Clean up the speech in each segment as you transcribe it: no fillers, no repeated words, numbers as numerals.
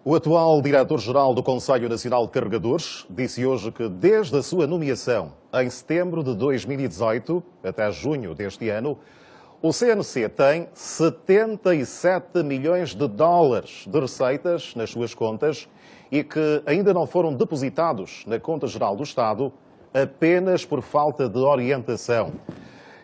O atual diretor-geral do Conselho Nacional de Carregadores disse hoje que, desde a sua nomeação em setembro de 2018 até junho deste ano, o CNC tem 77 milhões de dólares de receitas nas suas contas e que ainda não foram depositados na Conta Geral do Estado apenas por falta de orientação.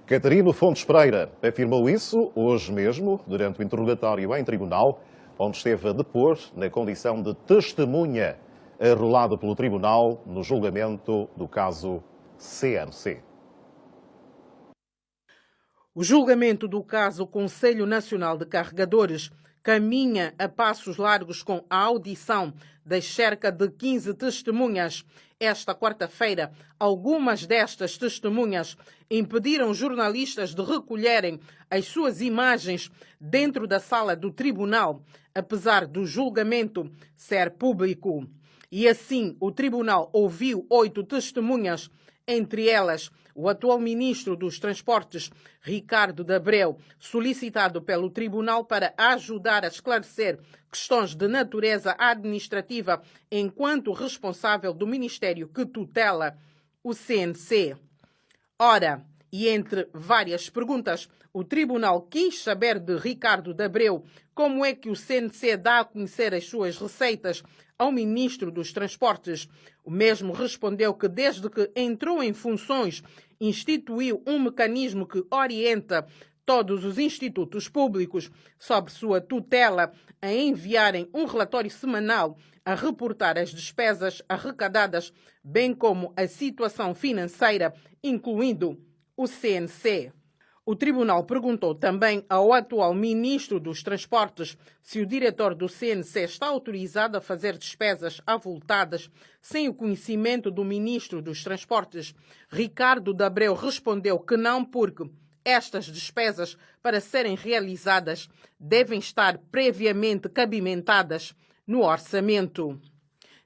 Catarino Fontes Pereira afirmou isso hoje mesmo, durante o interrogatório em tribunal, onde esteve a depor na condição de testemunha, arrolado pelo tribunal no julgamento do caso CNC. O julgamento do caso Conselho Nacional de Carregadores caminha a passos largos com a audição das cerca de 15 testemunhas. Esta quarta-feira, algumas destas testemunhas impediram jornalistas de recolherem as suas imagens dentro da sala do tribunal, apesar do julgamento ser público. E assim, o tribunal ouviu 8 testemunhas, entre elas o atual ministro dos Transportes, Ricardo de Abreu, solicitado pelo tribunal para ajudar a esclarecer questões de natureza administrativa enquanto responsável do ministério que tutela o CNC. Ora, e entre várias perguntas, o tribunal quis saber de Ricardo de Abreu como é que o CNC dá a conhecer as suas receitas ao ministro dos Transportes. O mesmo respondeu que desde que entrou em funções, instituiu um mecanismo que orienta todos os institutos públicos sob sua tutela a enviarem um relatório semanal a reportar as despesas arrecadadas, bem como a situação financeira, incluindo o CNC. O tribunal perguntou também ao atual ministro dos Transportes se o diretor do CNC está autorizado a fazer despesas avultadas sem o conhecimento do ministro dos Transportes. Ricardo de Abreu respondeu que não, porque estas despesas, para serem realizadas, devem estar previamente cabimentadas no orçamento.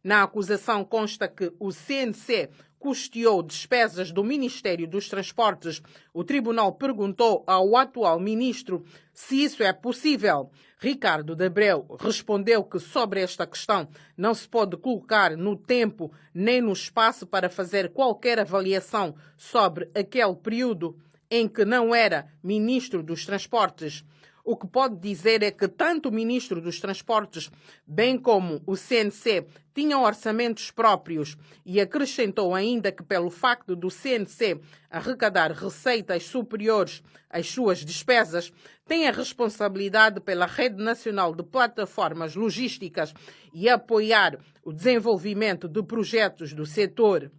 Na acusação consta que o CNC custeou despesas do Ministério dos Transportes. O tribunal perguntou ao atual ministro se isso é possível. Ricardo de Abreu respondeu que sobre esta questão não se pode colocar no tempo nem no espaço para fazer qualquer avaliação sobre aquele período em que não era ministro dos Transportes. O que pode dizer é que tanto o ministro dos Transportes, bem como o CNC, tinham orçamentos próprios, e acrescentou ainda que, pelo facto do CNC arrecadar receitas superiores às suas despesas, tem a responsabilidade pela Rede Nacional de Plataformas Logísticas e apoiar o desenvolvimento de projetos do setor.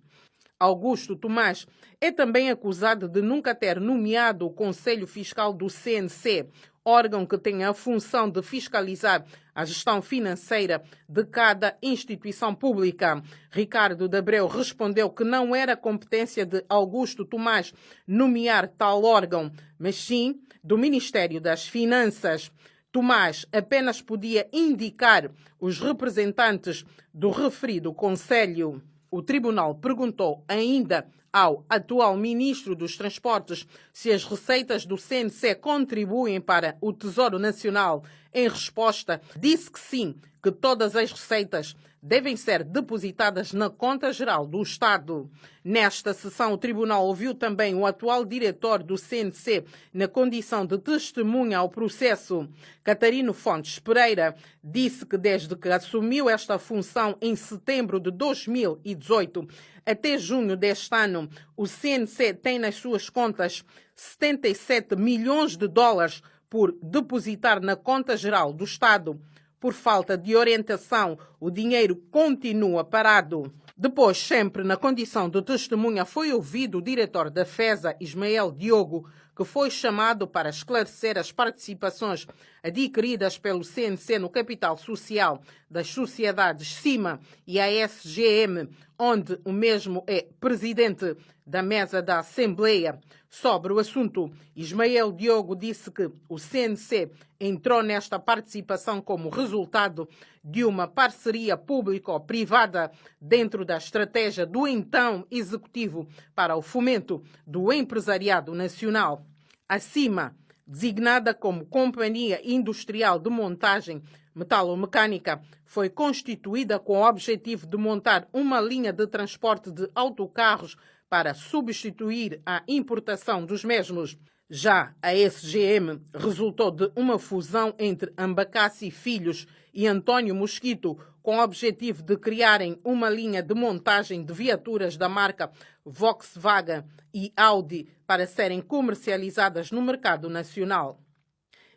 Augusto Tomás é também acusado de nunca ter nomeado o Conselho Fiscal do CNC, órgão que tem a função de fiscalizar a gestão financeira de cada instituição pública. Ricardo de Abreu respondeu que não era competência de Augusto Tomás nomear tal órgão, mas sim do Ministério das Finanças. Tomás apenas podia indicar os representantes do referido Conselho. O tribunal perguntou ainda ao atual ministro dos Transportes se as receitas do CNC contribuem para o Tesouro Nacional. Em resposta, disse que sim, que todas as receitas devem ser depositadas na Conta Geral do Estado. Nesta sessão, o tribunal ouviu também o atual diretor do CNC na condição de testemunha ao processo. Catarino Fontes Pereira disse que desde que assumiu esta função em setembro de 2018 até junho deste ano, o CNC tem nas suas contas 77 milhões de dólares por depositar na Conta Geral do Estado. Por falta de orientação, o dinheiro continua parado. Depois, sempre na condição de testemunha, foi ouvido o diretor da FESA, Ismael Diogo, que foi chamado para esclarecer as participações adquiridas pelo CNC no capital social das sociedades CIMA e a SGM, onde o mesmo é presidente da mesa da Assembleia. Sobre o assunto, Ismael Diogo disse que o CNC entrou nesta participação como resultado de uma parceria público-privada dentro da estratégia do então Executivo para o fomento do empresariado nacional. A CIMA, designada como Companhia Industrial de Montagem, Metalomecânica foi constituída com o objetivo de montar uma linha de transporte de autocarros para substituir a importação dos mesmos. Já a SGM resultou de uma fusão entre Ambacassi Filhos e António Mosquito, com o objetivo de criarem uma linha de montagem de viaturas da marca Volkswagen e Audi para serem comercializadas no mercado nacional.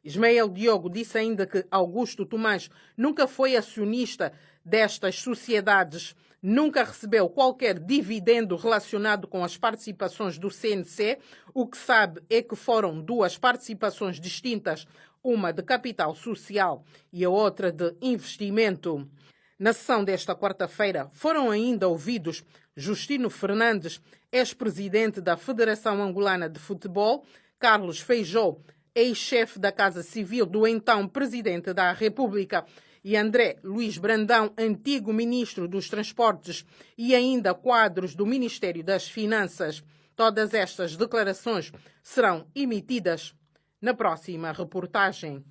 Ismael Diogo disse ainda que Augusto Tomás nunca foi acionista destas sociedades, nunca recebeu qualquer dividendo relacionado com as participações do CNC. O que sabe é que foram duas participações distintas, uma de capital social e a outra de investimento. Na sessão desta quarta-feira foram ainda ouvidos Justino Fernandes, ex-presidente da Federação Angolana de Futebol, Carlos Feijó, ex-chefe da Casa Civil do então Presidente da República, e André Luiz Brandão, antigo Ministro dos Transportes, e ainda quadros do Ministério das Finanças. Todas estas declarações serão emitidas na próxima reportagem.